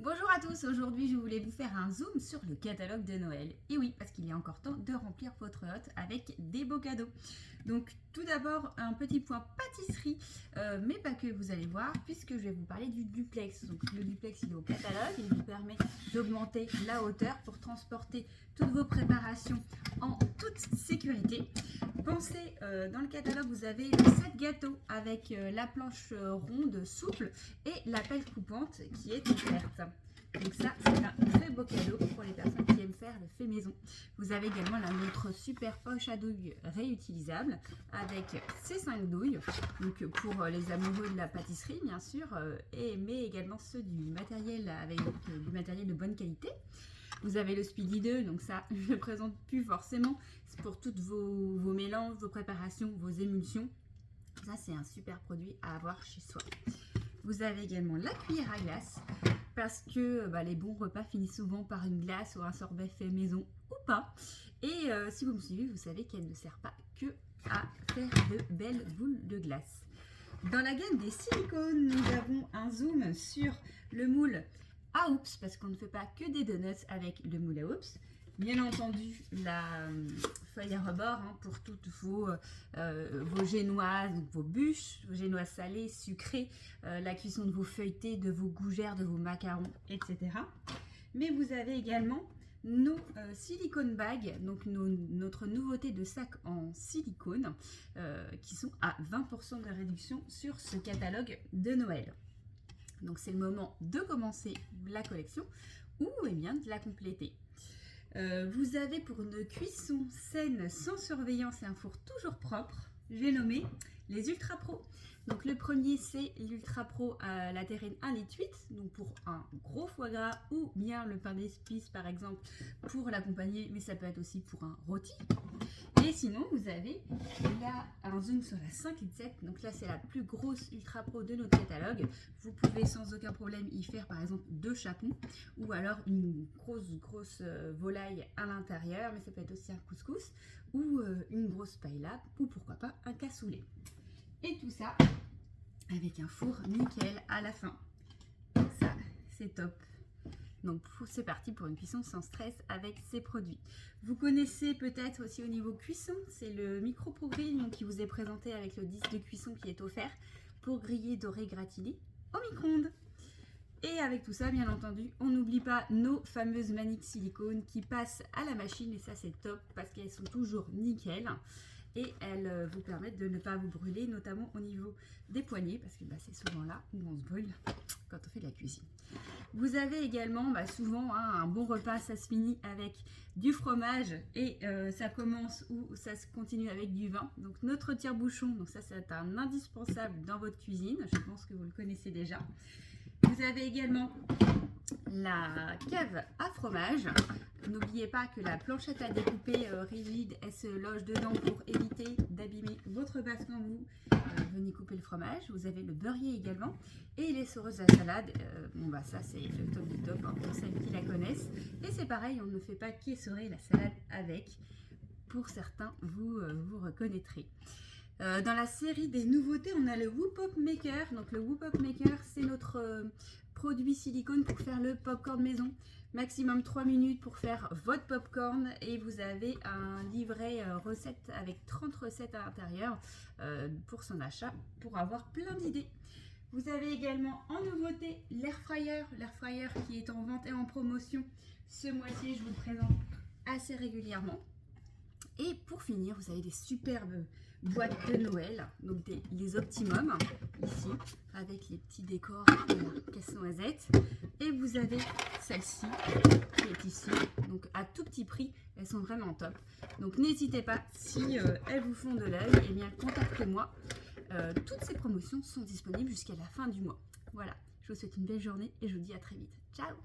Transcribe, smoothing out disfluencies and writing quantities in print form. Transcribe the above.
Bonjour à tous, aujourd'hui je voulais vous faire un zoom sur le catalogue de Noël. Et oui, parce qu'il est encore temps de remplir votre hotte avec des beaux cadeaux. Donc tout d'abord un petit point pâtisserie, mais pas que, vous allez voir, puisque je vais vous parler du duplex. Donc le duplex il est au catalogue, il vous permet d'augmenter la hauteur pour transporter toutes vos préparations en toute sécurité. Pensez, dans le catalogue vous avez le set gâteau avec la planche ronde souple et la pelle coupante qui est offerte. Donc ça, c'est un très beau cadeau pour les personnes qui aiment faire le fait maison. Vous avez également notre super poche à douille réutilisable avec ces 5 douilles, donc pour les amoureux de la pâtisserie bien sûr, mais également ceux du matériel avec du matériel de bonne qualité. Vous avez le Speedy 2, donc ça je ne le présente plus forcément, c'est pour toutes vos mélanges, vos préparations, vos émulsions. Ça c'est un super produit à avoir chez soi. Vous avez également la cuillère à glace, parce que les bons repas finissent souvent par une glace ou un sorbet fait maison ou pas. Et si vous me suivez, vous savez qu'elle ne sert pas que à faire de belles boules de glace. Dans la gamme des silicones, nous avons un zoom sur le moule à oups, parce qu'on ne fait pas que des donuts avec le moule à oups. Bien entendu, la feuille à rebord pour toutes vos génoises, donc vos bûches, vos génoises salées, sucrées, la cuisson de vos feuilletés, de vos gougères, de vos macarons, etc. Mais vous avez également nos silicone bags, donc notre nouveauté de sac en silicone, qui sont à 20% de réduction sur ce catalogue de Noël. Donc c'est le moment de commencer la collection ou bien de la compléter. Vous avez pour une cuisson saine sans surveillance et un four toujours propre, j'ai nommé les Ultra Pro. Donc le premier c'est l'Ultra Pro à la terrine 1,8 litre, donc pour un gros foie gras ou bien le pain d'épices par exemple pour l'accompagner, mais ça peut être aussi pour un rôti. Et sinon vous avez là un zoom sur la 5,7 litres, donc là c'est la plus grosse Ultra Pro de notre catalogue. Vous pouvez sans aucun problème y faire par exemple 2 chapons ou alors une grosse volaille à l'intérieur, mais ça peut être aussi un couscous ou une grosse paella ou pourquoi pas un cassoulet. Et tout ça avec un four nickel à la fin. Ça c'est top. Donc c'est parti pour une cuisson sans stress avec ces produits. Vous connaissez peut-être aussi au niveau cuisson, c'est le Micro Pro Grill qui vous est présenté avec le disque de cuisson qui est offert pour griller, dorer, gratiner au micro-ondes. Et avec tout ça, bien entendu, on n'oublie pas nos fameuses maniques silicone qui passent à la machine, et ça c'est top parce qu'elles sont toujours nickel. Et elles vous permettent de ne pas vous brûler, notamment au niveau des poignets, parce que c'est souvent là où on se brûle quand on fait de la cuisine. Vous avez également souvent un bon repas, ça se finit avec du fromage et ça commence ou ça se continue avec du vin. Donc notre tire-bouchon, donc ça c'est un indispensable dans votre cuisine, je pense que vous le connaissez déjà. Vous avez également la cave à fromage. N'oubliez pas que la planchette à découper rigide, elle se loge dedans pour éviter d'abîmer votre base quand vous venez couper le fromage. Vous avez le beurrier également et les soreuses à salade. Ça c'est le top du top pour celles qui la connaissent. Et c'est pareil, on ne fait pas qu'essorer la salade avec. Pour certains, vous reconnaîtrez. Dans la série des nouveautés, on a le Whoop-Up Maker. Donc le Whoop-Up Maker, c'est notre produit silicone pour faire le popcorn maison. Maximum 3 minutes pour faire votre popcorn et vous avez un livret recette avec 30 recettes à l'intérieur pour son achat pour avoir plein d'idées. Vous avez également en nouveauté l'air fryer qui est en vente et en promotion ce mois-ci. Je vous le présente assez régulièrement. Et pour finir, vous avez des superbes boîtes de Noël, donc les Optimum, ici, avec les petits décors de casse-noisette. Et vous avez celle-ci, qui est ici, donc à tout petit prix, elles sont vraiment top. Donc n'hésitez pas, si elles vous font de l'œil, eh bien contactez-moi. Toutes ces promotions sont disponibles jusqu'à la fin du mois. Voilà, je vous souhaite une belle journée et je vous dis à très vite. Ciao!